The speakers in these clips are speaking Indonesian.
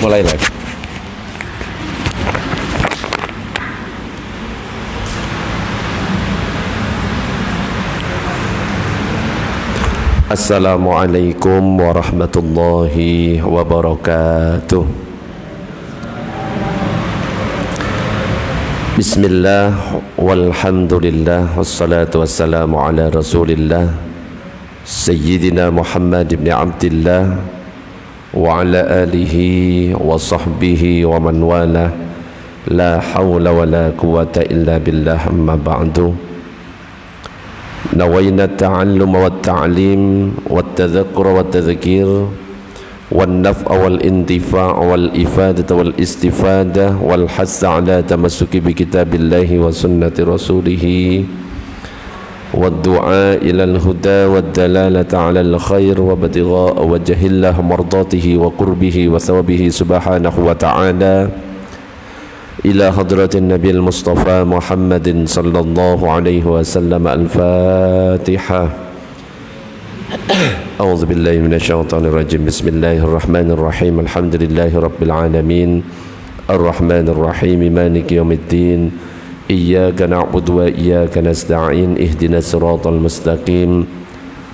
Mulai lagi. Assalamualaikum warahmatullahi wabarakatuh. Bismillah walhamdulillah wassalatu wassalamu ala rasulillah Sayyidina Muhammad ibn Abdillah wa ala alihi wa sahbihi wa man wala. La hawla wa la quwata illa billah, amma ba'du. Nawayna at-ta'allum wa at-ta'lim wa at-tadhakkur wa at-tadhkir wal naf'a wal intifa' wal ifadata wal istifada wal hassa ala tamassuki bi kitabillahi wa sunnati rasulih wad du'a ila al-huda wad dalalata ala al-khair wa batigha wajhillah mardatihi wa qurbihi wa thawabihi subhanahu wa ta'ala ila hadratin nabiy al-mustafa Muhammadin sallallahu alaihi wasallam. Al-Fatihah. A'udzu billahi minasyaitonir rajim. Bismillahirrahmanirrahim. Alhamdulillahi rabbil alamin. Arrahmanir rahim. Maliki yaumiddin. Iyyaka na'budu wa iyyaka nasta'in. Ihdinas siratal mustaqim.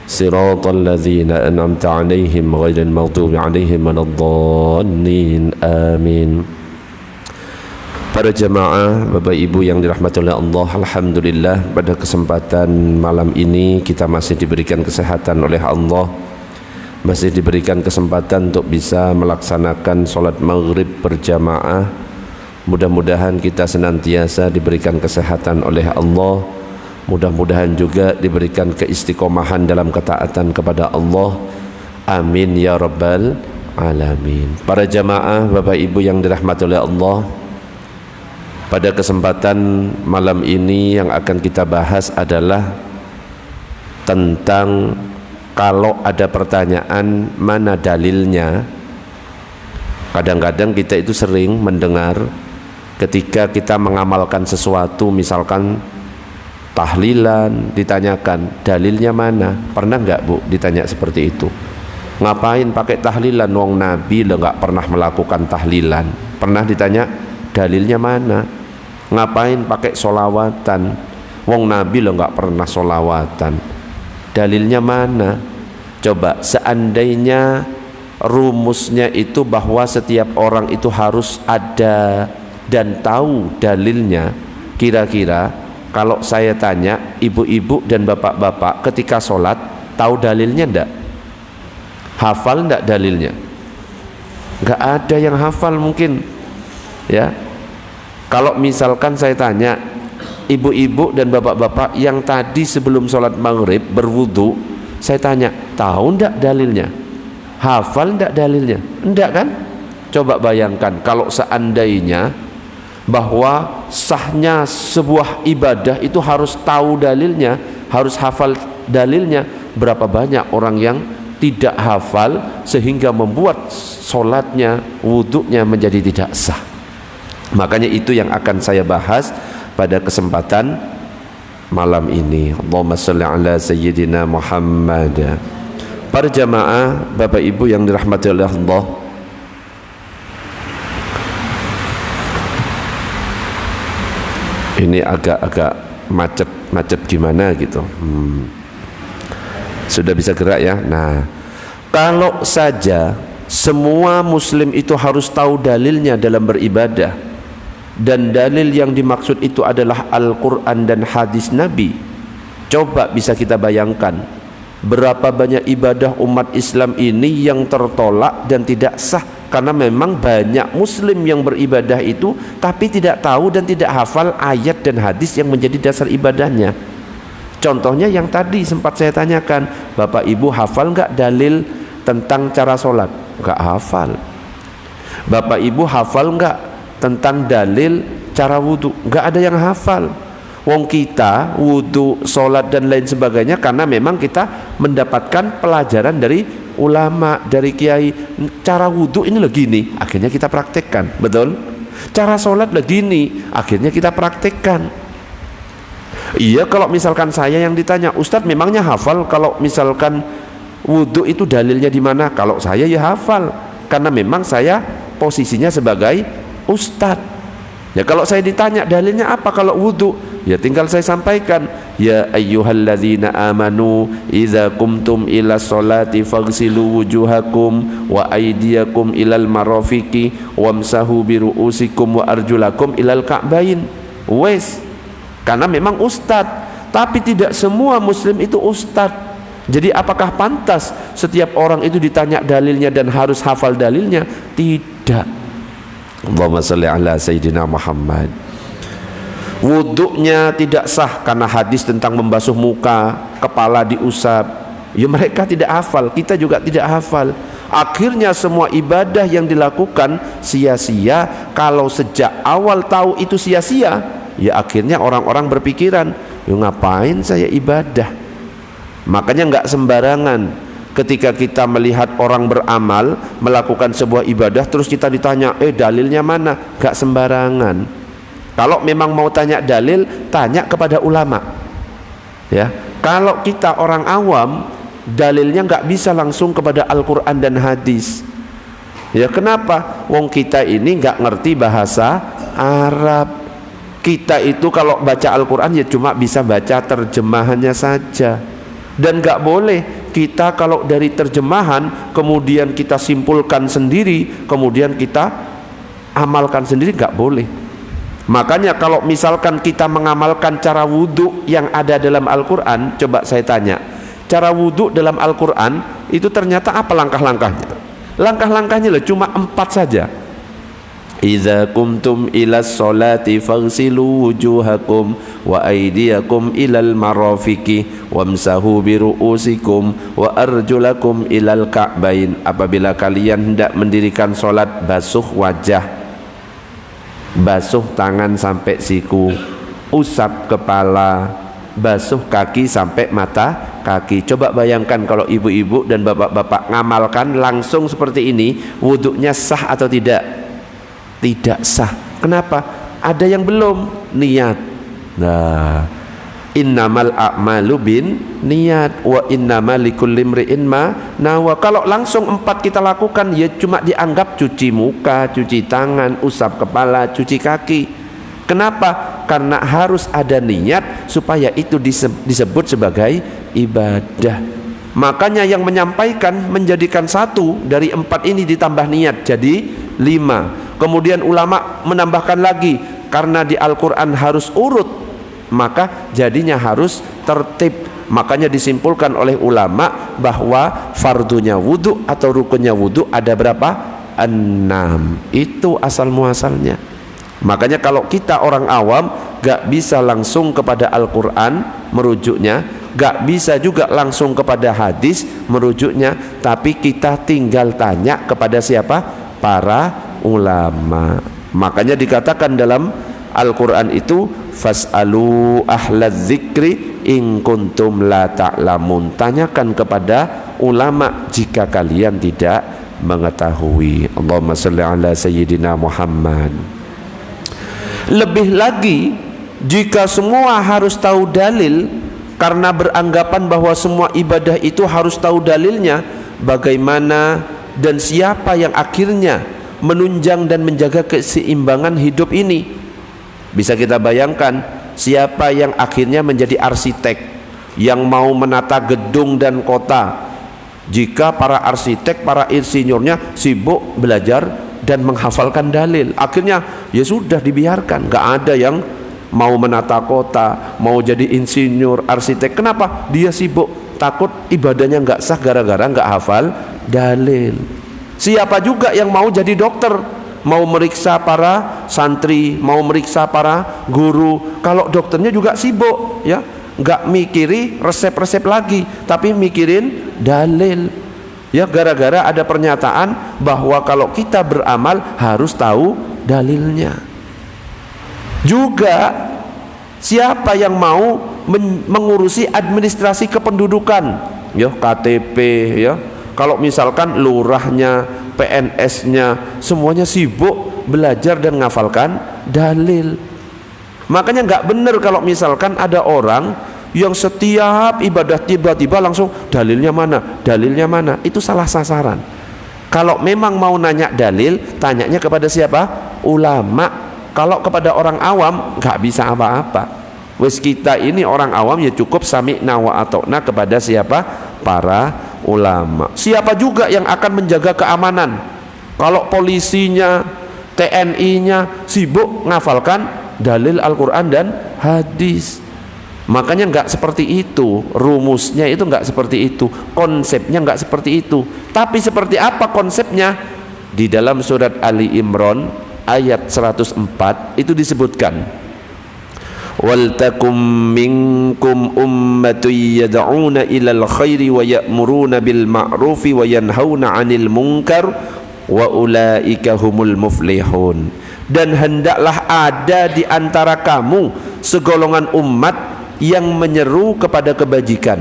Siratal ladzina an'amta 'alaihim ghairil maghdubi 'alaihim waladdallin. Amin. Para jemaah, Bapak Ibu yang dirahmati oleh Allah, alhamdulillah pada kesempatan malam ini kita masih diberikan kesehatan oleh Allah, masih diberikan kesempatan untuk bisa melaksanakan sholat maghrib berjamaah. Mudah-mudahan kita senantiasa diberikan kesehatan oleh Allah, mudah-mudahan juga diberikan keistiqomahan dalam ketaatan kepada Allah. Amin ya rabbal alamin. Para jemaah, Bapak Ibu yang dirahmati oleh Allah, pada kesempatan malam ini yang akan kita bahas adalah tentang kalau ada pertanyaan mana dalilnya. Kadang-kadang kita itu sering mendengar ketika kita mengamalkan sesuatu, misalkan tahlilan, ditanyakan dalilnya mana. Pernah nggak Bu ditanya seperti itu? Ngapain pakai tahlilan? Wong Nabi lo nggak pernah melakukan tahlilan. Pernah ditanya dalilnya mana? Ngapain pakai solawatan? Wong Nabi lo nggak pernah solawatan. Dalilnya mana? Coba seandainya rumusnya itu bahwa setiap orang itu harus ada dan tahu dalilnya, kira-kira kalau saya tanya ibu-ibu dan bapak-bapak ketika sholat tahu dalilnya ndak? Hafal ndak dalilnya? Nggak ada yang hafal mungkin, ya. Kalau misalkan saya tanya ibu-ibu dan bapak-bapak yang tadi sebelum sholat maghrib berwudu, saya tanya tahu ndak dalilnya? Hafal ndak dalilnya? Ndak kan? Coba bayangkan kalau seandainya bahwa sahnya sebuah ibadah itu harus tahu dalilnya, harus hafal dalilnya. Berapa banyak orang yang tidak hafal sehingga membuat sholatnya, wudunya menjadi tidak sah. Makanya itu yang akan saya bahas pada kesempatan malam ini. Allahumma shalli ala sayyidina Muhammad. Para jamaah, Bapak Ibu yang dirahmati oleh Allah, ini agak-agak macet gimana gitu. Sudah bisa gerak ya? Nah, kalau saja semua muslim itu harus tahu dalilnya dalam beribadah, dan dalil yang dimaksud itu adalah Al-Quran dan hadis Nabi, coba bisa kita bayangkan berapa banyak ibadah umat Islam ini yang tertolak dan tidak sah karena memang banyak muslim yang beribadah itu tapi tidak tahu dan tidak hafal ayat dan hadis yang menjadi dasar ibadahnya. Contohnya yang tadi sempat saya tanyakan, Bapak Ibu hafal nggak dalil tentang cara sholat? Nggak hafal. Bapak Ibu hafal nggak tentang dalil cara wudhu? Nggak ada yang hafal. Wong kita wudhu, sholat dan lain sebagainya karena memang kita mendapatkan pelajaran dari ulama, dari kiai. Cara wudhu ini loh gini, akhirnya kita praktekkan, betul? Cara sholat loh gini, akhirnya kita praktekkan. Iya, kalau misalkan saya yang ditanya, Ustadz memangnya hafal kalau misalkan wudhu itu dalilnya di mana? Kalau saya ya hafal, karena memang saya posisinya sebagai ustadz. Ya kalau saya ditanya dalilnya apa kalau wudu, ya tinggal saya sampaikan, ya ayyuhalladzina amanu idza qumtum ila sholati faghsilu wujuhakum wa aydiyakum ilal marafiqi wamsahu bi ru'usikum wa arjulakum ilal ka'bain. Wes, karena memang ustadz, tapi tidak semua muslim itu ustadz. Jadi apakah pantas setiap orang itu ditanya dalilnya dan harus hafal dalilnya? Tidak. Allahumma salli ala Sayyidina Muhammad. Wuduknya tidak sah karena hadis tentang membasuh muka, kepala diusap. Ya mereka tidak hafal, kita juga tidak hafal. Akhirnya semua ibadah yang dilakukan sia-sia. Kalau sejak awal tahu itu sia-sia, ya akhirnya orang-orang berpikiran, ya ngapain saya ibadah. Makanya nggak sembarangan ketika kita melihat orang beramal melakukan sebuah ibadah terus kita ditanya, dalilnya mana? Gak sembarangan. Kalau memang mau tanya dalil, tanya kepada ulama. Ya, kalau kita orang awam, dalilnya gak bisa langsung kepada Al-Quran dan hadis. Ya kenapa? Wong kita ini gak ngerti bahasa Arab. Kita itu kalau baca Al-Quran ya cuma bisa baca terjemahannya saja. Dan gak boleh kita kalau dari terjemahan kemudian kita simpulkan sendiri, kemudian kita amalkan sendiri, gak boleh. Makanya kalau misalkan kita mengamalkan cara wudhu yang ada dalam Al-Quran, coba saya tanya, cara wudhu dalam Al-Quran itu ternyata apa langkah-langkahnya? Langkah-langkahnya cuma 4 saja. Idza kumtum ilas sholati faghsilu wujuhakum wa aydiyakum ilal marafiqi wamsahu bi ru'usikum wa arjulakum ilal ka'bain. Apabila kalian hendak mendirikan salat, basuh wajah, basuh tangan sampai siku, usap kepala, basuh kaki sampai mata kaki. Coba bayangkan kalau ibu-ibu dan bapak-bapak ngamalkan langsung seperti ini, wuduknya sah atau tidak? Tidak sah. Kenapa? Ada yang belum niat. Nah, innamal a'malu bin niat wa innamal likulli imri'in ma nawa. Kalau langsung 4 kita lakukan, ya cuma dianggap cuci muka, cuci tangan, usap kepala, cuci kaki. Kenapa? Karena harus ada niat supaya itu disebut sebagai ibadah. Makanya yang menyampaikan menjadikan 1 dari 4 ini ditambah niat jadi 5. Kemudian ulama menambahkan lagi, karena di Al-Quran harus urut, maka jadinya harus tertib. Makanya disimpulkan oleh ulama bahwa fardunya wudhu atau rukunnya wudhu ada berapa? 6. Itu asal muasalnya. Makanya kalau kita orang awam gak bisa langsung kepada Al-Quran merujuknya, gak bisa juga langsung kepada hadis merujuknya, tapi kita tinggal tanya kepada siapa? Para ulama. Makanya dikatakan dalam Al-Quran itu, fas'alu ahlaz zikri in kuntum la ta'lamun. Tanyakan kepada ulama jika kalian tidak mengetahui. Allahumma salli ala Sayyidina Muhammad. Lebih lagi, jika semua harus tahu dalil, karena beranggapan bahwa semua ibadah itu harus tahu dalilnya, bagaimana dan siapa yang akhirnya menunjang dan menjaga keseimbangan hidup ini? Bisa kita bayangkan siapa yang akhirnya menjadi arsitek yang mau menata gedung dan kota, jika para arsitek, para insinyurnya sibuk belajar dan menghafalkan dalil. Akhirnya ya sudah dibiarkan, gak ada yang mau menata kota, mau jadi insinyur, arsitek. Kenapa? Dia sibuk, takut ibadahnya gak sah gara-gara gak hafal dalil. Siapa juga yang mau jadi dokter, mau meriksa para santri, mau meriksa para guru, kalau dokternya juga sibuk, ya nggak mikiri resep-resep lagi, tapi mikirin dalil. Ya gara-gara ada pernyataan bahwa kalau kita beramal harus tahu dalilnya. Juga siapa yang mau mengurusi administrasi kependudukan, ya KTP, ya. Kalau misalkan lurahnya, PNS-nya, semuanya sibuk belajar dan menghafalkan dalil. Makanya nggak benar kalau misalkan ada orang yang setiap ibadah tiba-tiba langsung dalilnya mana, dalilnya mana. Itu salah sasaran. Kalau memang mau nanya dalil, tanyanya kepada siapa? Ulama. Kalau kepada orang awam nggak bisa apa-apa. Wes kita ini orang awam ya cukup sami'na wa ata'na kepada siapa? Para ulama. Siapa juga yang akan menjaga keamanan? Kalau polisinya, TNI-nya sibuk ngafalkan dalil Al-Quran dan hadis. Makanya nggak seperti itu, rumusnya itu nggak seperti itu, konsepnya nggak seperti itu. Tapi seperti apa konsepnya? Di dalam surat Ali Imran ayat 104 itu disebutkan, wal takum minkum ummatun yad'una ilal khairi wa ya'muruna bil ma'rufi wa yanhauna 'anil munkar wa ulaika humul muflihun. Dan hendaklah ada di antara kamu segolongan umat yang menyeru kepada kebajikan,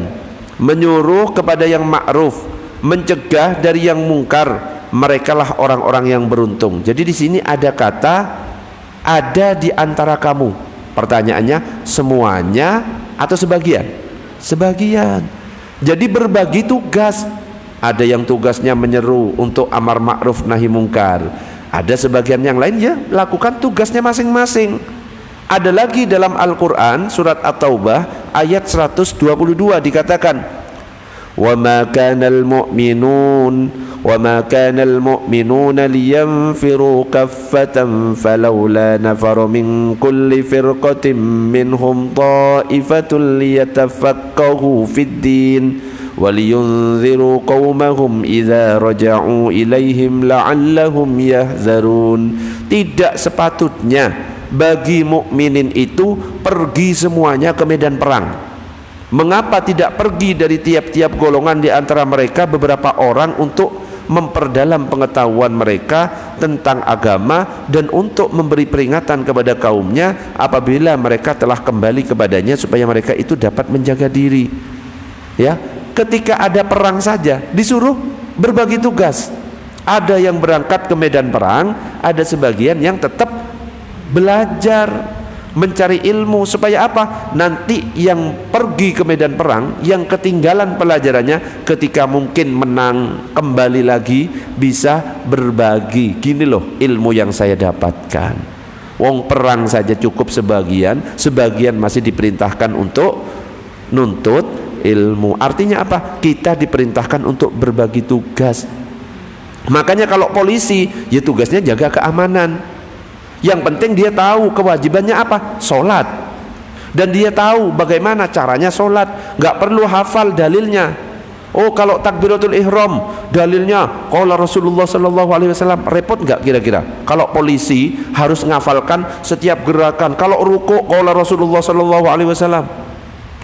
menyuruh kepada yang ma'ruf, mencegah dari yang mungkar. Merekalah orang-orang yang beruntung. Jadi di sini ada kata ada di antara kamu. Pertanyaannya, semuanya atau sebagian? Sebagian. Jadi berbagi tugas. Ada yang tugasnya menyeru untuk amar ma'ruf nahi mungkar. Ada sebagian yang lain ya lakukan tugasnya masing-masing. Ada lagi dalam Al-Quran surat At-Taubah ayat 122 dikatakan, wa ma kanal mu'minuna liyanfiru kaffatan falawla nafara min kulli firqatin minhum ta'ifatun liyatafaqahu fid din waliyunziru qawmahum idza raja'u ilaihim la'allahum yahzarun. Tidak sepatutnya bagi mukminin itu pergi semuanya ke medan perang. Mengapa tidak pergi dari tiap-tiap golongan di antara mereka beberapa orang untuk memperdalam pengetahuan mereka tentang agama dan untuk memberi peringatan kepada kaumnya apabila mereka telah kembali kepadanya supaya mereka itu dapat menjaga diri. Ya, ketika ada perang saja disuruh berbagi tugas. Ada yang berangkat ke medan perang, ada sebagian yang tetap belajar, mencari ilmu supaya apa? Nanti yang pergi ke medan perang, yang ketinggalan pelajarannya, ketika mungkin menang kembali lagi bisa berbagi. Gini loh ilmu yang saya dapatkan. Wong perang saja cukup sebagian, sebagian masih diperintahkan untuk nuntut ilmu. Artinya apa? Kita diperintahkan untuk berbagi tugas. Makanya kalau polisi ya tugasnya jaga keamanan. Yang penting dia tahu kewajibannya apa? Sholat. Dan dia tahu bagaimana caranya sholat. Gak perlu hafal dalilnya. Oh kalau takbiratul ihram dalilnya qala Rasulullah sallallahu alaihi wasallam. Repot gak kira-kira? Kalau polisi harus ngafalkan setiap gerakan. Kalau ruku qala Rasulullah sallallahu alaihi wasallam.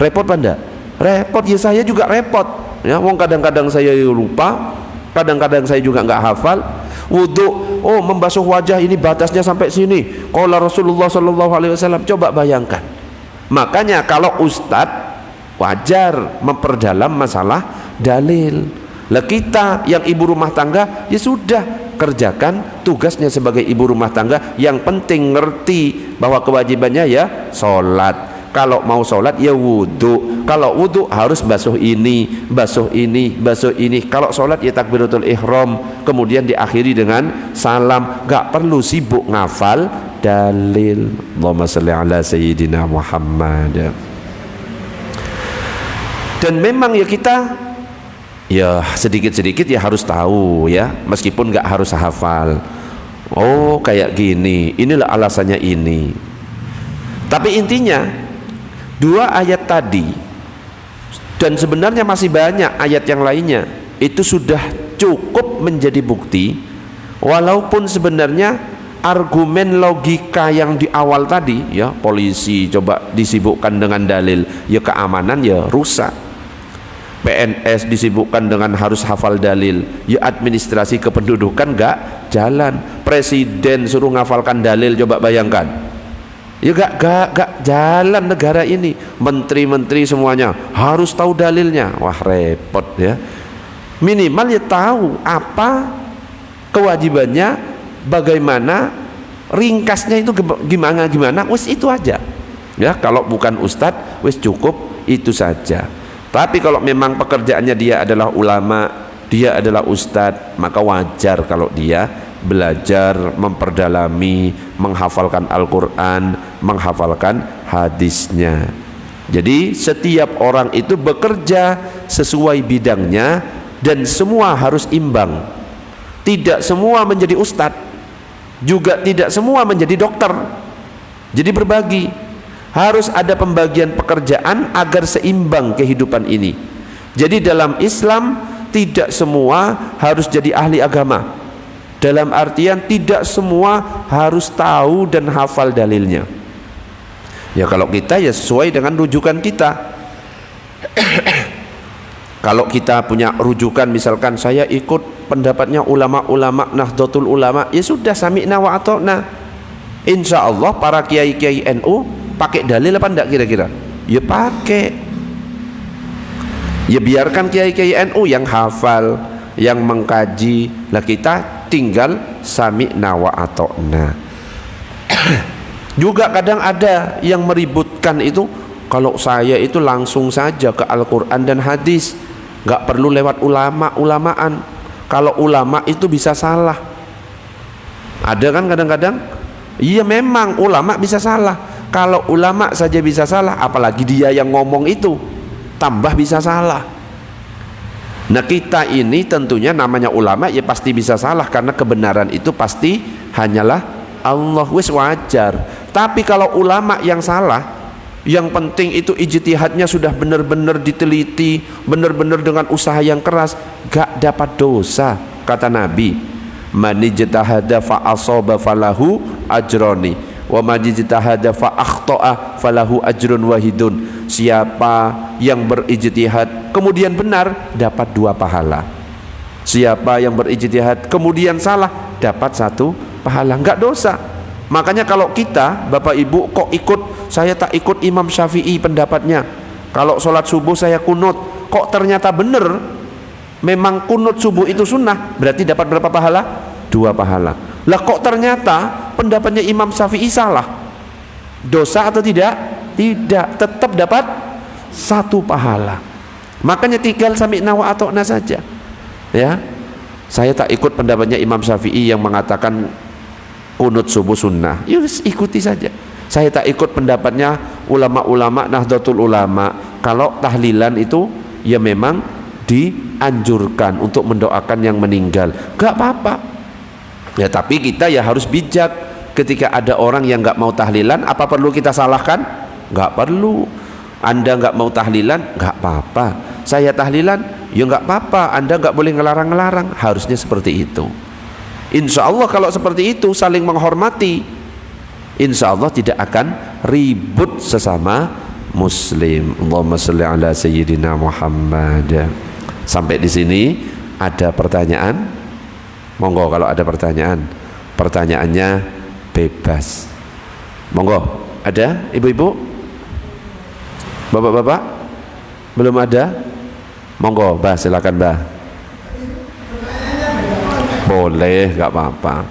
Repot apa enggak? Repot. Ya saya juga repot. Ya, wong kadang-kadang saya lupa, kadang-kadang saya juga nggak hafal. Wudhu, oh membasuh wajah ini batasnya sampai sini. Qala Rasulullah sallallahu alaihi wasallam. Coba bayangkan. Makanya kalau ustadz wajar memperdalam masalah dalil. Lah kita yang ibu rumah tangga ya sudah kerjakan tugasnya sebagai ibu rumah tangga. Yang penting ngerti bahwa kewajibannya ya sholat. Kalau mau sholat ya wudhu. Kalau wudhu harus basuh ini, basuh ini, basuh ini. Kalau sholat ya takbiratul ihram, kemudian diakhiri dengan salam. Gak perlu sibuk ngafal dalil. Allahumma salli ala sayyidina Muhammad. Dan memang ya kita ya sedikit-sedikit ya harus tahu ya, meskipun gak harus hafal. Oh kayak gini, inilah alasannya ini. Tapi intinya dua ayat tadi, dan sebenarnya masih banyak ayat yang lainnya, itu sudah cukup menjadi bukti. Walaupun sebenarnya argumen logika yang di awal tadi, ya polisi coba disibukkan dengan dalil, ya keamanan ya rusak. PNS disibukkan dengan harus hafal dalil, ya administrasi kependudukan gak jalan. Presiden suruh ngafalkan dalil, coba bayangkan. Ya gak jalan negara ini. Menteri-menteri semuanya harus tahu dalilnya. Wah repot ya. Minimal ya tahu apa kewajibannya, bagaimana ringkasnya itu gimana. Wes itu aja. Ya kalau bukan ustadz, wes cukup itu saja. Tapi kalau memang pekerjaannya dia adalah ulama, dia adalah ustadz, maka wajar kalau dia belajar, memperdalami, menghafalkan Al-Quran, menghafalkan hadisnya. Jadi setiap orang itu bekerja sesuai bidangnya dan semua harus imbang. Tidak semua menjadi ustadz, juga tidak semua menjadi dokter. Jadi berbagi, harus ada pembagian pekerjaan agar seimbang kehidupan ini. Jadi dalam Islam tidak semua harus jadi ahli agama, dalam artian tidak semua harus tahu dan hafal dalilnya. Ya kalau kita ya sesuai dengan rujukan kita. Kalau kita punya rujukan, misalkan saya ikut pendapatnya ulama-ulama Nahdlatul Ulama, ya sudah, sami'na wa ata'na. Insya Allah para kiai-kiai NU pakai dalil apa enggak kira-kira? Ya pakai. Ya biarkan kiai-kiai NU yang hafal, yang mengkaji, lah kita tinggal sami'na wa ata'na. Juga kadang ada yang meributkan itu, kalau saya itu langsung saja ke Al-Quran dan hadis, nggak perlu lewat ulama-ulamaan. Kalau ulama itu bisa salah. Ada kan kadang-kadang? Iya memang ulama bisa salah. Kalau ulama saja bisa salah, apalagi dia yang ngomong itu, tambah bisa salah. Nah kita ini tentunya namanya ulama ya pasti bisa salah, karena kebenaran itu pasti hanyalah Allah, wis wajar. Tapi kalau ulama yang salah, yang penting itu ijtihadnya sudah benar-benar diteliti, benar-benar dengan usaha yang keras, gak dapat dosa. Kata Nabi, man ijtahada fa asaba falahu ajroni wa man ijtahada fa akhta'a falahu ajrun wahidun. Siapa yang berijtihad kemudian benar, dapat 2 pahala. Siapa yang berijtihad kemudian salah, dapat 1 pahala, enggak dosa. Makanya kalau kita Bapak Ibu kok ikut, saya tak ikut Imam Syafi'i pendapatnya, kalau sholat subuh saya kunut, kok ternyata benar memang kunut subuh itu sunnah, berarti dapat berapa pahala? 2 pahala. Lah kok ternyata pendapatnya Imam Syafi'i salah, dosa atau tidak? Tidak, tetap dapat 1 pahala. Makanya tinggal sami'na wa ata'na saja. Ya, saya tak ikut pendapatnya Imam Syafi'i yang mengatakan kunut subuh sunnah, ya ikuti saja. Saya tak ikut pendapatnya ulama-ulama Nahdlatul Ulama, kalau tahlilan itu ya memang dianjurkan untuk mendoakan yang meninggal, gak apa-apa. Ya tapi kita ya harus bijak. Ketika ada orang yang gak mau tahlilan, apa perlu kita salahkan? Gak perlu. Anda gak mau tahlilan, gak apa-apa. Saya tahlilan, ya gak apa-apa. Anda gak boleh ngelarang-ngelarang. Harusnya seperti itu. Insya Allah kalau seperti itu saling menghormati, insya Allah tidak akan ribut sesama muslim. Allahumma sholli ala sayyidina Muhammad. Sampai di sini ada pertanyaan? Monggo kalau ada pertanyaan. Pertanyaannya bebas. Monggo, ada ibu-ibu? Bapak-bapak? Belum ada? Monggo, Mbah, silakan Mbah. Boleh, nggak apa-apa.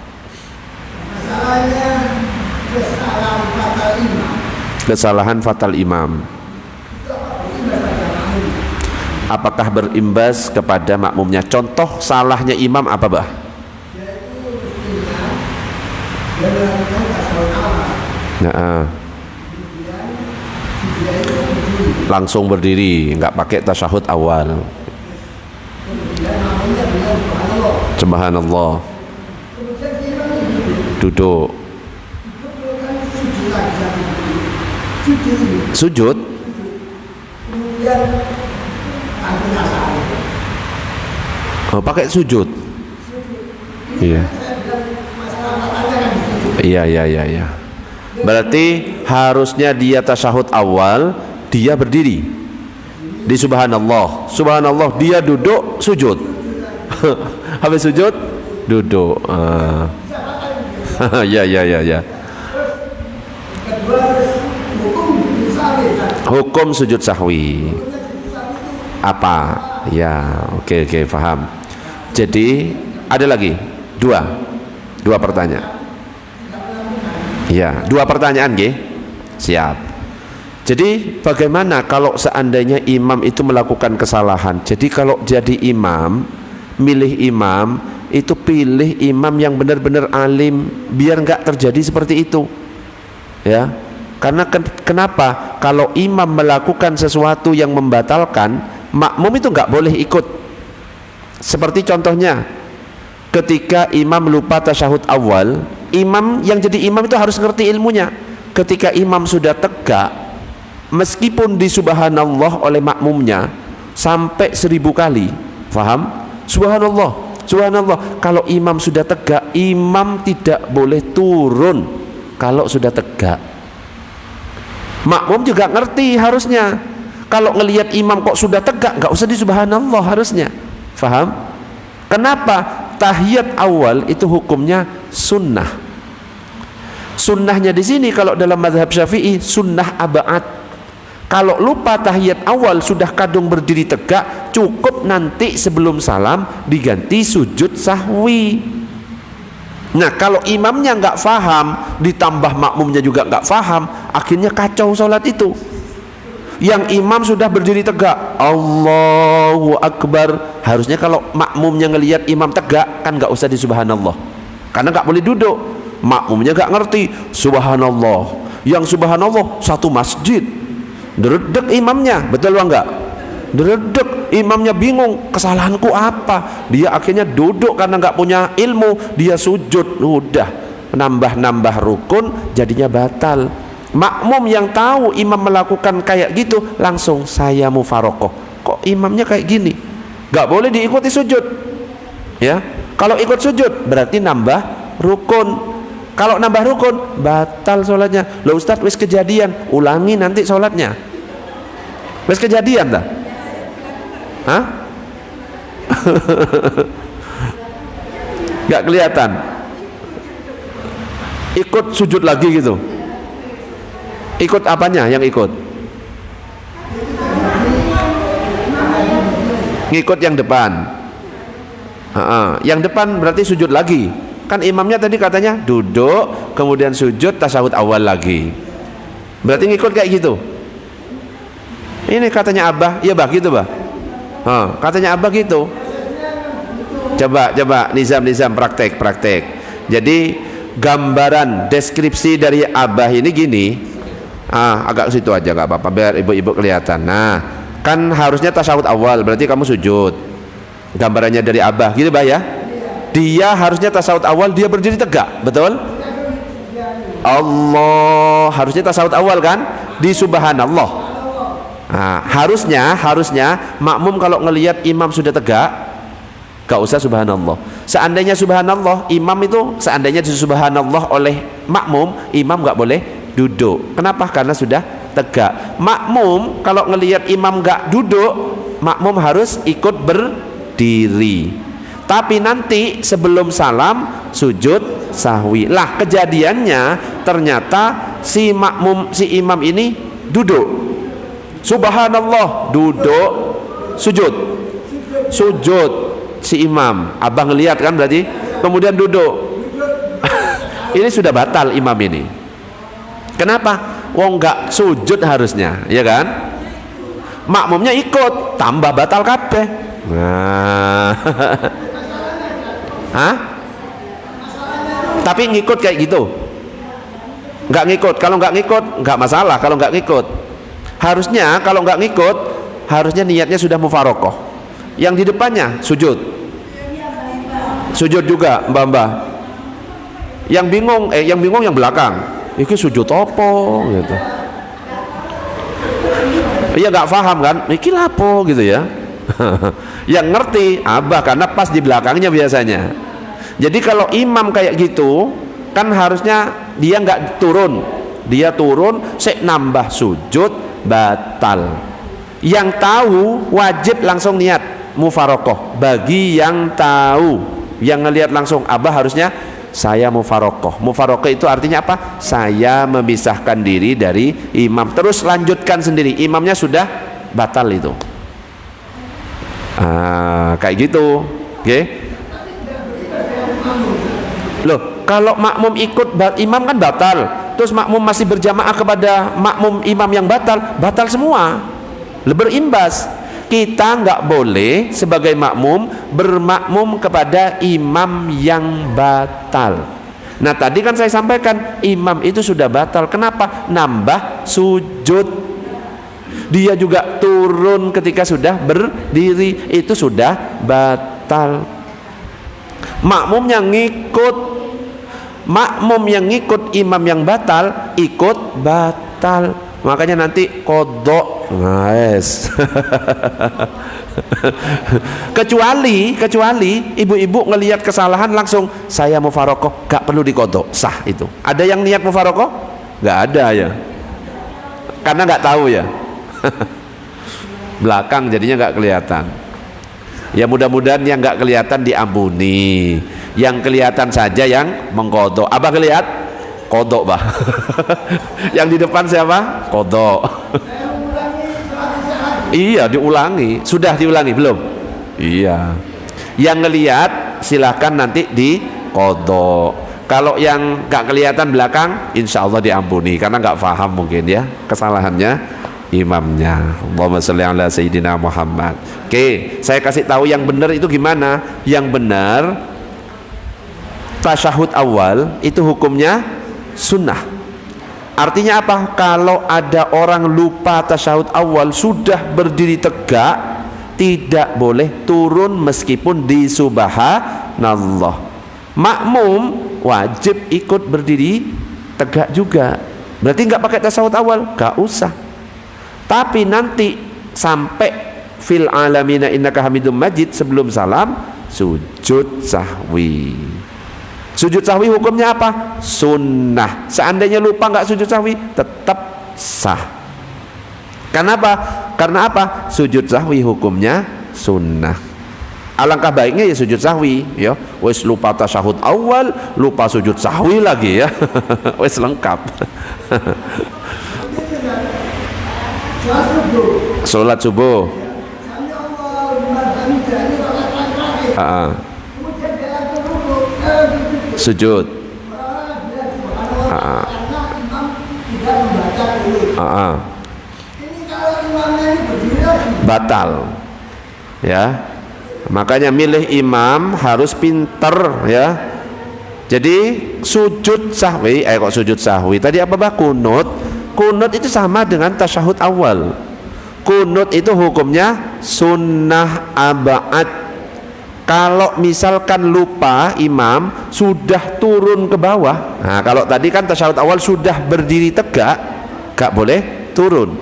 Kesalahan fatal imam, apakah berimbas kepada makmumnya? Contoh salahnya imam apa, Bah? Nah, langsung berdiri, nggak pakai tasyahud awal. Subhanallah. Duduk. Sujud. Oh, pakai sujud. Iya. Iya. Berarti harusnya dia tasyahud awal, dia berdiri. Di subhanallah. Subhanallah, dia duduk, sujud. Habis sujud duduk. Ya. Hukum sujud sahwi apa? Ya, oke, paham. Jadi ada lagi dua pertanyaan. Ya, 2 pertanyaan, nggih. Siap. Jadi bagaimana kalau seandainya imam itu melakukan kesalahan? Jadi kalau jadi imam milih imam itu pilih imam yang benar-benar alim, biar nggak terjadi seperti itu, ya. Karena kenapa? Kalau imam melakukan sesuatu yang membatalkan, makmum itu nggak boleh ikut. Seperti contohnya, ketika imam lupa tasyahud awal, imam yang jadi imam itu harus ngerti ilmunya. Ketika imam sudah tegak, meskipun disubhanallah oleh makmumnya sampai 1000 kali, paham? Subhanallah, subhanallah. Kalau imam sudah tegak, imam tidak boleh turun kalau sudah tegak. Makmum juga ngerti harusnya. Kalau ngelihat imam kok sudah tegak, nggak usah disubhanallah harusnya. Faham? Kenapa? Tahiyat awal itu hukumnya sunnah. Sunnahnya di sini kalau dalam mazhab Syafi'i sunnah aba'at. Kalau lupa tahiyat awal sudah kadung berdiri tegak, cukup nanti sebelum salam diganti sujud sahwi. Nah, kalau imamnya nggak faham, ditambah makmumnya juga nggak faham, akhirnya kacau sholat itu. Yang imam sudah berdiri tegak, Allahu Akbar, harusnya kalau makmumnya ngelihat imam tegak, kan nggak usah disubhanallah, karena nggak boleh duduk. Makmumnya nggak ngerti, subhanallah. Yang subhanallah satu masjid, deredek imamnya, betul nggak? Deredek, imamnya bingung, kesalahanku apa? Dia akhirnya duduk karena nggak punya ilmu, dia sujud, udah nambah rukun, jadinya batal. Makmum yang tahu imam melakukan kayak gitu, langsung saya mufarokoh. Kok imamnya kayak gini? Nggak boleh diikuti sujud, ya. Kalau ikut sujud berarti nambah rukun. Kalau nambah rukun batal sholatnya. Loh Ustadz, wis kejadian, ulangi nanti sholatnya. Wis kejadian dah. Hah? Gak kelihatan. Ikut sujud lagi gitu. Ikut apanya yang ikut? Ngikut yang depan. Yang depan berarti sujud lagi. Kan imamnya tadi katanya duduk, kemudian sujud, tasyahud awal lagi. Berarti ngikut kayak gitu. Ini katanya Abah, iya Bah gitu Bah. Katanya Abah gitu. Coba Nizam praktek. Jadi gambaran deskripsi dari Abah ini gini. Agak situ aja nggak apa-apa biar ibu-ibu kelihatan. Nah, kan harusnya tasyahud awal, berarti kamu sujud. Gambarannya dari Abah gitu Bah ya. Dia harusnya tasyahud awal, dia berdiri tegak, betul? Allah, harusnya tasyahud awal kan? Di subhanallah. Nah, harusnya makmum kalau ngelihat imam sudah tegak, gak usah subhanallah. Seandainya subhanallah, imam itu seandainya disubhanallah oleh makmum, imam gak boleh duduk. Kenapa? Karena sudah tegak. Makmum kalau ngelihat imam gak duduk, makmum harus ikut berdiri. Tapi nanti sebelum salam sujud sahwi. Lah kejadiannya ternyata si imam ini duduk. Subhanallah, duduk, sujud si imam. Abang ngelihat kan berarti, kemudian duduk. Ini sudah batal imam ini. Kenapa? Wong nggak sujud harusnya, ya kan? Makmumnya ikut, tambah batal kabeh. Nah, tapi ngikut kayak gitu? Nggak ngikut. Kalau nggak ngikut, nggak masalah. Kalau nggak ngikut, harusnya kalau nggak ngikut, harusnya niatnya sudah mufarokoh. Yang di depannya sujud juga mbak. Yang bingung yang belakang. Ini sujud opo gitu. Iya nggak paham kan? Ini lapo gitu ya. Yang ngerti Abah karena pas di belakangnya biasanya. Jadi kalau imam kayak gitu, kan harusnya dia nggak turun. Dia turun, nambah sujud, batal. Yang tahu wajib langsung niat mufarokoh. Bagi yang tahu, yang ngelihat langsung, Abah harusnya saya mufarokoh. Mufarokoh itu artinya apa? Saya memisahkan diri dari imam. Terus lanjutkan sendiri. Imamnya sudah batal itu. Kayak gitu. Oke? Loh, kalau makmum ikut imam kan batal. Terus makmum masih berjamaah kepada makmum imam yang batal semua, berimbas. kita nggak boleh sebagai makmum bermakmum kepada imam yang batal. Nah tadi kan saya sampaikan imam itu sudah batal. Kenapa? Nambah sujud. Dia juga turun ketika sudah berdiri, itu sudah batal. Makmum yang ngikut imam yang batal, ikut batal. Makanya nanti kodok. Nice. kecuali ibu-ibu ngelihat kesalahan langsung saya mufarokoh, gak perlu dikodok, sah itu. Ada yang niat mufarokoh? Gak ada ya, karena gak tahu ya. Belakang jadinya gak kelihatan. Ya mudah-mudahan yang gak kelihatan diampuni, yang kelihatan saja yang mengkodok. Abah kelihatan kodok bah. Yang di depan siapa? Kodok. Iya diulangi. Sudah diulangi belum? Iya. Yang ngelihat silahkan nanti di kodok. Kalau yang gak kelihatan belakang, insya Allah diampuni karena gak paham mungkin ya kesalahannya imamnya. Allahumma sholli ala sayyidina Muhammad. Oke, saya kasih tahu yang benar itu gimana. Yang benar tasyahud awal itu hukumnya sunnah. Artinya apa? Kalau ada orang lupa tasyahud awal sudah berdiri tegak, tidak boleh turun meskipun di subhanallah. Makmum wajib ikut berdiri tegak juga. Berarti nggak pakai tasyahud awal, nggak usah. Tapi nanti sampai fil alamina innaka hamidum majid, sebelum salam sujud sahwi. Sujud sahwi hukumnya apa? Sunnah. Seandainya lupa nggak sujud sahwi, tetap sah. Kenapa? Karena apa? Sujud sahwi hukumnya sunnah. Alangkah baiknya ya sujud sahwi, ya. Wes lupa tasyahud awal, lupa sujud sahwi lagi ya. Wes lengkap. Sholat subuh. Sujud. Batal. Ya. Makanya milih imam harus pinter ya. Jadi sujud sahwi, kok sujud sahwi? Tadi apa bah? Kunut. Kunut itu sama dengan tasyahud awal. Kunut itu hukumnya sunnah abad. Kalau misalkan lupa imam sudah turun ke bawah. Nah, kalau tadi kan tasyahud awal sudah berdiri tegak, gak boleh turun.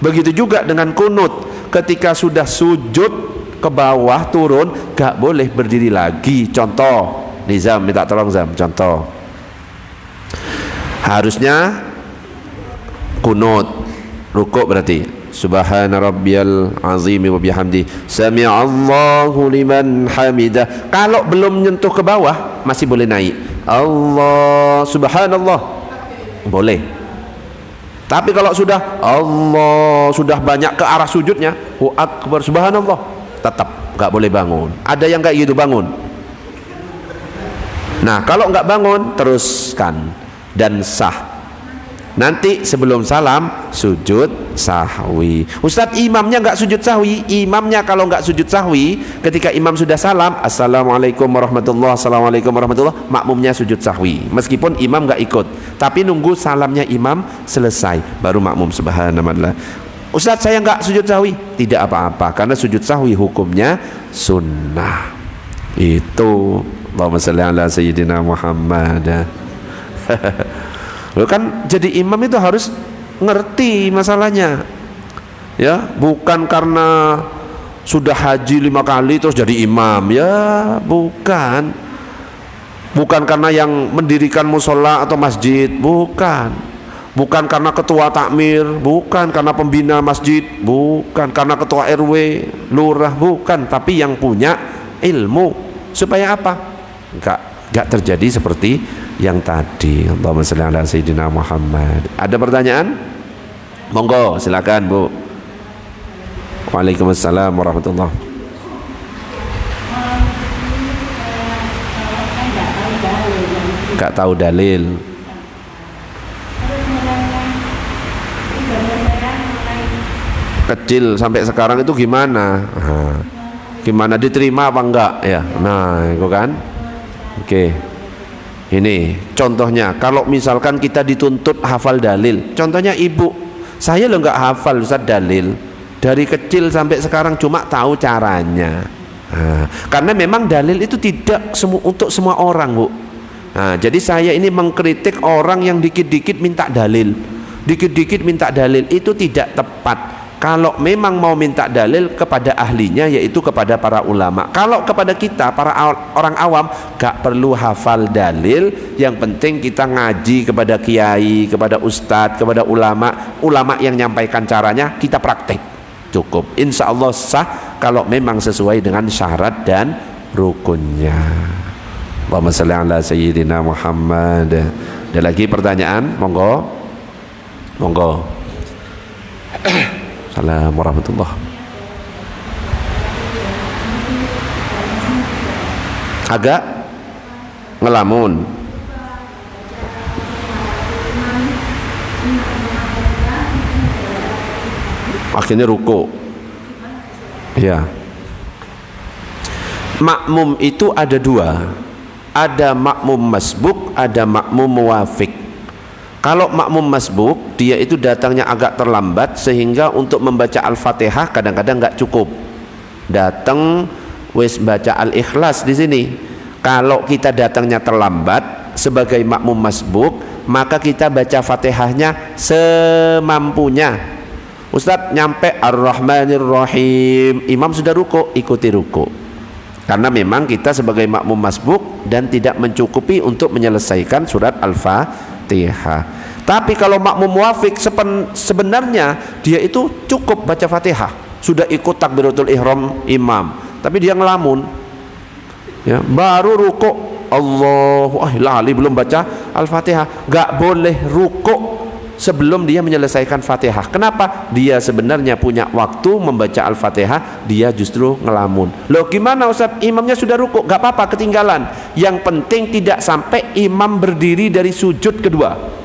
Begitu juga dengan kunut. Ketika sudah sujud ke bawah turun, gak boleh berdiri lagi. Contoh, Nizam minta tolong Zam. Contoh, harusnya kunut rukuk berarti subhana rabbiyal azimi wa bihamdi sami'allahu liman hamidah. Kalau belum nyentuh ke bawah masih boleh naik. Allah subhanallah boleh. Tapi kalau sudah Allah sudah banyak ke arah sujudnya, hu akbar subhanallah, tetap nggak boleh bangun. Ada yang kayak gitu bangun. Nah kalau nggak bangun teruskan dan sah. Nanti sebelum salam sujud sahwi. Ustadz imamnya nggak sujud sahwi. Imamnya kalau nggak sujud sahwi, ketika imam sudah salam assalamualaikum warahmatullah, assalamualaikum warahmatullah, makmumnya sujud sahwi meskipun imam nggak ikut, tapi nunggu salamnya imam selesai baru makmum subhanallah. Ustadz saya nggak sujud sahwi, tidak apa-apa karena sujud sahwi hukumnya sunnah. Itu Allahumma sholli ala sayyidina Muhammad. Loh kan jadi imam itu harus ngerti masalahnya ya, bukan karena sudah haji 5 kali terus jadi imam ya, bukan karena yang mendirikan musola atau masjid, bukan karena ketua takmir, bukan karena pembina masjid, bukan karena ketua RW, lurah, bukan, tapi yang punya ilmu. Supaya apa? Enggak terjadi seperti yang tadi. Allahumma sholli ala sayyidina Muhammad. Ada pertanyaan? Monggo silakan Bu. Waalaikumsalam warahmatullahi. Enggak tahu dalil. kecil sampai sekarang itu gimana? Gimana, diterima apa enggak ya? Nah, itu kan. Oke. Ini contohnya, kalau misalkan kita dituntut hafal dalil. Contohnya ibu, saya lo enggak hafal Ustaz dalil. Dari kecil sampai sekarang cuma tahu caranya. Karena memang dalil itu tidak untuk semua orang, Bu. Jadi saya ini mengkritik orang yang dikit-dikit minta dalil. Dikit-dikit minta dalil itu tidak tepat. Kalau memang mau minta dalil kepada ahlinya, yaitu kepada para ulama. Kalau kepada kita para orang awam gak perlu hafal dalil, yang penting kita ngaji kepada kiai, kepada ustadz, kepada ulama yang nyampaikan caranya, kita praktek, cukup. Insya Allah sah kalau memang sesuai dengan syarat dan rukunnya. Allahumma shalli ala sayyidina Muhammad. Ada lagi pertanyaan? Monggo. Assalamualaikum warahmatullahi. Agak ngelamun. Akhirnya ruku. Ya. Makmum itu ada dua. Ada makmum masbuk, ada makmum muwafiq. Kalau makmum masbuk, dia itu datangnya agak terlambat sehingga untuk membaca Al-Fatihah kadang-kadang nggak cukup. Datang wis baca Al-Ikhlas di sini. Kalau kita datangnya terlambat sebagai makmum masbuk, maka kita baca Fatihahnya semampunya. Ustadz nyampe Ar-Rahmanir-Rahim, imam sudah ruku, ikuti ruku. Karena memang kita sebagai makmum masbuk dan tidak mencukupi untuk menyelesaikan surat Al-Fatihah. Tapi kalau makmum muwafiq sebenarnya dia itu cukup baca Fatihah, sudah ikut takbiratul ihram imam, tapi dia ngelamun. Ya, baru ruku, lali belum baca Al-Fatihah. Gak boleh ruku sebelum dia menyelesaikan Fatihah. Kenapa? Dia sebenarnya punya waktu membaca Al-Fatihah, dia justru ngelamun. Loh gimana Ustaz? Imamnya sudah ruku, gak apa-apa, ketinggalan. Yang penting tidak sampai imam berdiri dari sujud kedua.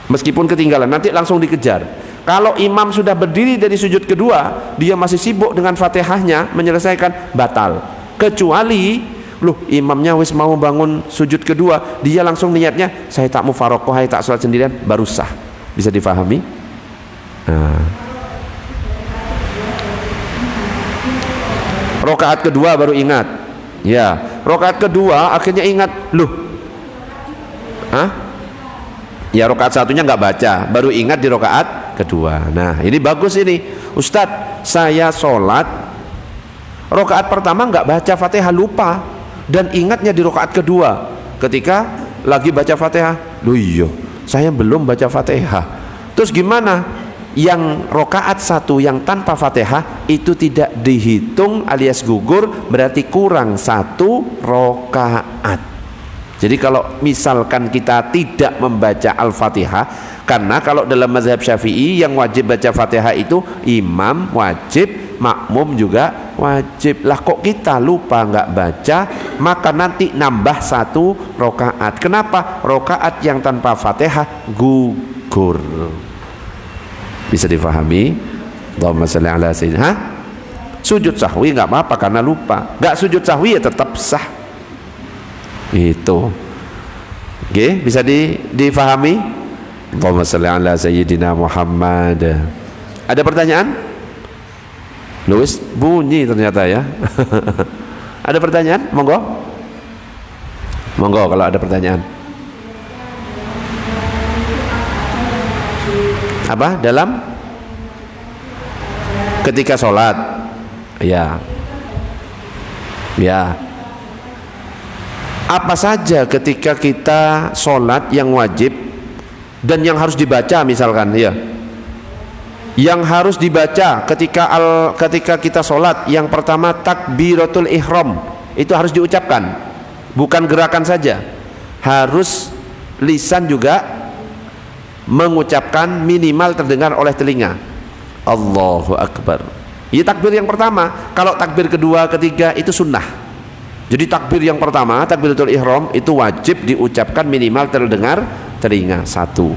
Meskipun ketinggalan, nanti langsung dikejar. Kalau imam sudah berdiri dari sujud kedua, dia masih sibuk dengan Fatihahnya, menyelesaikan, batal. Kecuali imamnya wis mau bangun sujud kedua, dia langsung niatnya saya tak mufarokoh, saya tak sholat sendirian, baru sah. Bisa difahami? Rokaat kedua baru ingat. Ya, rokaat kedua akhirnya ingat, ya rokaat satunya nggak baca, baru ingat di rokaat kedua. Nah ini bagus ini, Ustadz saya sholat rokaat pertama nggak baca Fatihah, lupa, dan ingatnya di rokaat kedua ketika lagi baca Fatihah. Iya saya belum baca Fatihah, terus gimana? Yang rokaat satu yang tanpa Fatihah itu tidak dihitung alias gugur, berarti kurang satu rokaat. Jadi kalau misalkan kita tidak membaca Al-Fatihah, karena kalau dalam mazhab Syafi'i yang wajib baca Fatihah itu imam wajib, makmum juga wajib. Lah kok kita lupa nggak baca, maka nanti nambah satu rokaat. Kenapa? Rokaat yang tanpa Fatihah gugur. Bisa difahami? Allahumma shalli ala sayyidina. Sujud sahwi nggak apa-apa karena lupa. Nggak sujud sahwi ya tetap sah. Itu oke, bisa difahami? Allahumma shalli ala sayyidina Muhammad. Ada pertanyaan? Luis bunyi ternyata ya. Ada pertanyaan? Monggo kalau ada pertanyaan. Apa? Dalam ketika sholat? Ya. Apa saja ketika kita sholat yang wajib dan yang harus dibaca, misalkan ya, yang harus dibaca ketika kita sholat, yang pertama takbiratul ihram, itu harus diucapkan, bukan gerakan saja, harus lisan juga mengucapkan, minimal terdengar oleh telinga. Allahu Akbar. Ini takbir yang pertama. Kalau takbir kedua, ketiga itu sunnah. Jadi takbir yang pertama, takbiratul ihram, itu wajib diucapkan minimal terdengar telinga, satu.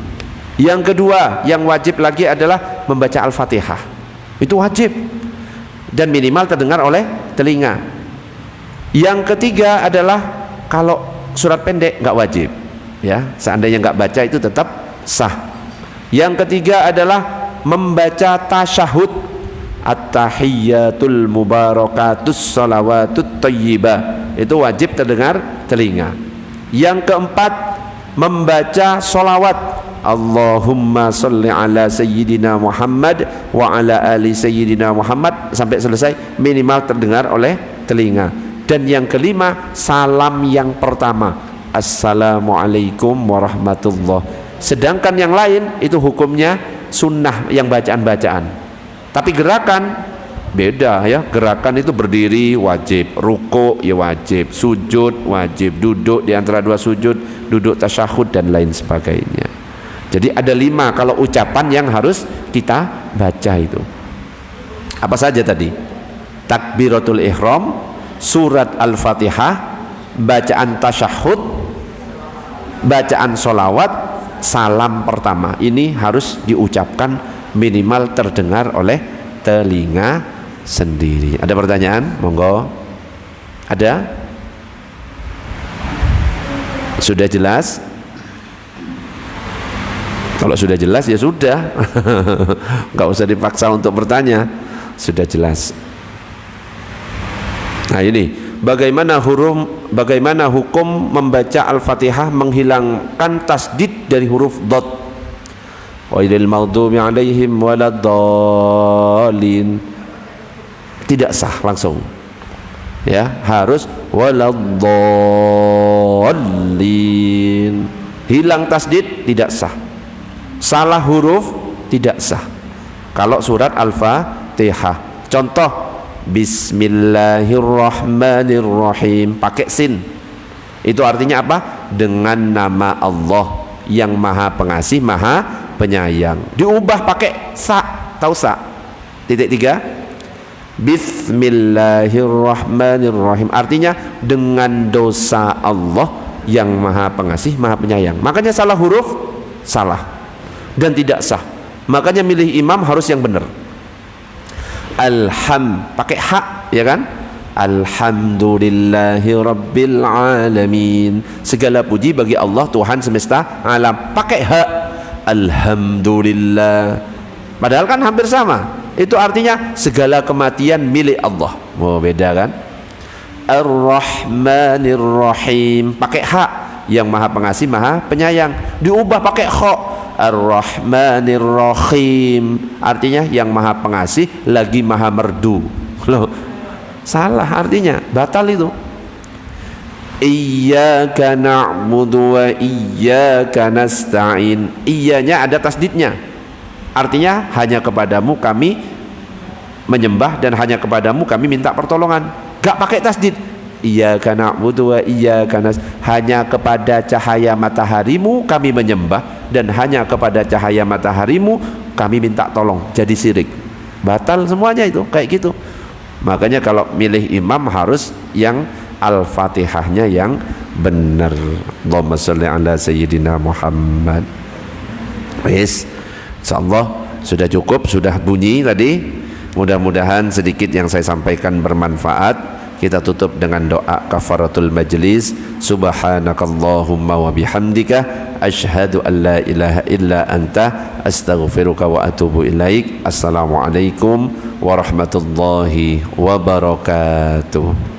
Yang kedua yang wajib lagi adalah membaca Al-Fatihah. Itu wajib dan minimal terdengar oleh telinga. Yang ketiga adalah kalau surat pendek nggak wajib, ya. Seandainya nggak baca itu tetap sah. Yang ketiga adalah membaca tasyahud, at-tahiyyatul mubarakatus salawatut thayyibah, itu wajib terdengar telinga. Yang keempat, membaca solawat, Allahumma salli ala sayyidina Muhammad wa ala ali sayyidina Muhammad sampai selesai, minimal terdengar oleh telinga. Dan yang kelima, salam yang pertama, assalamualaikum warahmatullah. Sedangkan yang lain itu hukumnya sunnah, yang bacaan-bacaan. Tapi gerakan beda, ya. Gerakan itu berdiri wajib, ruku ya wajib, sujud wajib, duduk di antara dua sujud, duduk tasyahud dan lain sebagainya. Jadi ada 5 kalau ucapan yang harus kita baca itu. Apa saja tadi? Takbiratul ihram, surat Al-Fatihah, bacaan tasyahud, bacaan solawat, salam pertama. Ini harus diucapkan minimal terdengar oleh telinga sendiri. Ada pertanyaan? Monggo. Ada? Sudah jelas? Kalau sudah jelas ya sudah. Nggak usah dipaksa untuk bertanya. Sudah jelas. Nah ini, bagaimana hukum membaca Al-Fatihah menghilangkan tasdid dari huruf dot? Ghairil maghdubi 'alaihim waladdallin. Tidak sah langsung. Ya, harus waladdallin. Hilang tasdid tidak sah. Salah huruf tidak sah. Kalau surat Al-Fatihah, contoh Bismillahirrahmanirrahim pakai sin, itu artinya apa? Dengan nama Allah yang Maha Pengasih, Maha Penyayang. Diubah pakai sa, tahu sa? Titik 3. Bismillahirrahmanirrahim artinya dengan dosa Allah yang Maha Pengasih, Maha Penyayang. Makanya salah huruf salah dan tidak sah. Makanya milih imam harus yang benar. Pakai hak, ya kan? Alhamdulillahi rabbil alamin, segala puji bagi Allah Tuhan semesta alam. Pakai hak, alhamdulillah. Padahal kan hampir sama. Itu artinya segala kematian milik Allah. Oh, beda kan? Ar-Rahmanir-Rahim pakai hak, yang Maha Pengasih, Maha Penyayang. Diubah pakai kha, Ar-Rahmanir-Rahim artinya yang Maha Pengasih lagi Maha Merdu. Loh, salah artinya, batal itu. Iyyaka na'budu wa iyyaka nasta'in, iyanya ada tasdidnya, artinya hanya kepadamu kami menyembah dan hanya kepadamu kami minta pertolongan. Gak pakai tasdid. Iyyaka na'budu wa iyyaka nasta'in, hanya kepada cahaya mataharimu kami menyembah dan hanya kepada cahaya mataharimu kami minta tolong. Jadi syirik, batal semuanya itu kayak gitu. Makanya kalau milih imam harus yang Al-Fatihahnya yang benar. Allahumma sholli ala sayyidina Muhammad. Wis, insyaallah sudah cukup, sudah bunyi tadi. Mudah-mudahan sedikit yang saya sampaikan bermanfaat. Kita tutup dengan doa kafaratul majlis. Subhanakallahumma wa bihamdika asyhadu an la ilaha illa anta astaghfiruka wa atubu ilaik. Assalamualaikum warahmatullahi wabarakatuh.